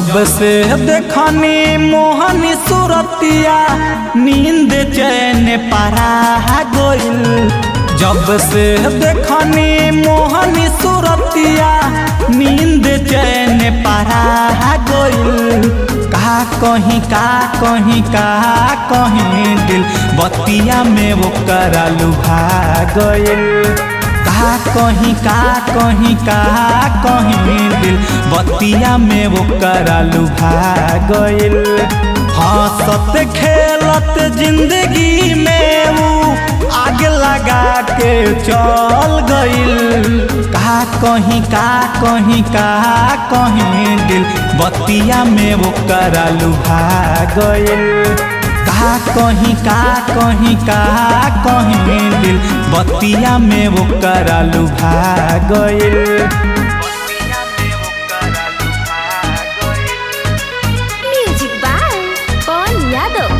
जब से देखनी मोहनी सूरतिया नींद चैन पारा गइल। जब से देखनी मोहनी सूरतिया नींद चैन पारा गइल। का कहीं दिल बतिया में वो करा लुभा गइल। का कहीं दिल बतिया में वो करा लुभा गइल। हंसत खेलत जिंदगी में वो आग लगा के चल गइल। का कहीं दिल बतिया में वो करा लुभा गइल। का कहीं दिल बतिया में वो करा लुभा गइल। म्यूजिक बाय पवन यादव।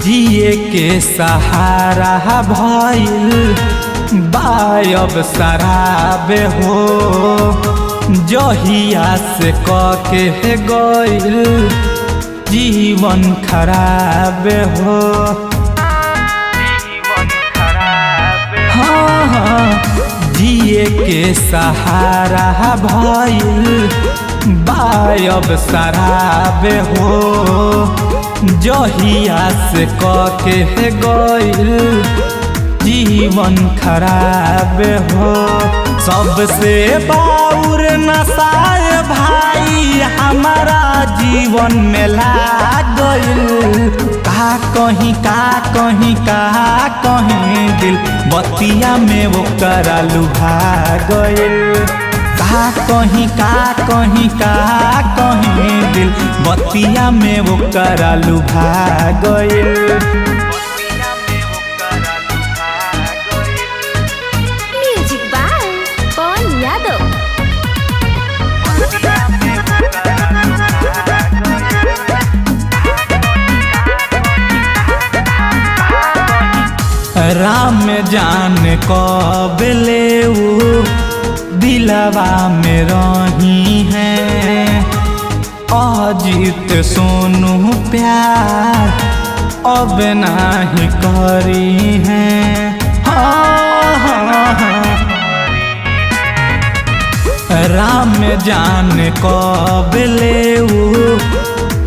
जिए के सहारा भइल बायब शराब हो। जहिया से के गइल जीवन खराब हो। हाँ, जिए के सहारा भइल बायब शराब हो। जहिया से के गइल जीवन खराब हो। सबसे बाउर नशाए भाई हमारा जीवन में लाग गइल। का कहीं दिल बतिया में वो करा लुभा गइल। का कहीं दिल बतिया में वो करा लुभा गइल। म्यूजिक बाय पवन यादव। राम जान कब लेऊ दिलवा में रही है। अजीत सोनू प्यार अब नहीं करी है। राम जान कब लेऊ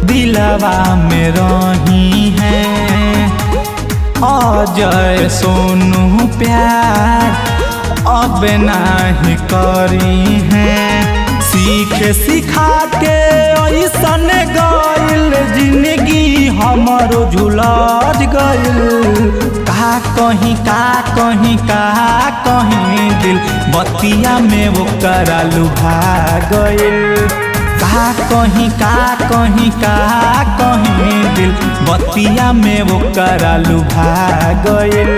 दिलवा में रही है। अजय सोनू प्यार अब नहीं करी है। सिखा के ऐसन गइल जिंदगी हमारो झुलस गइल। का कहीं दिल बतिया में वो करा लुभा गइल। का कहीं दिल बतिया में वो करा लुभा गइल।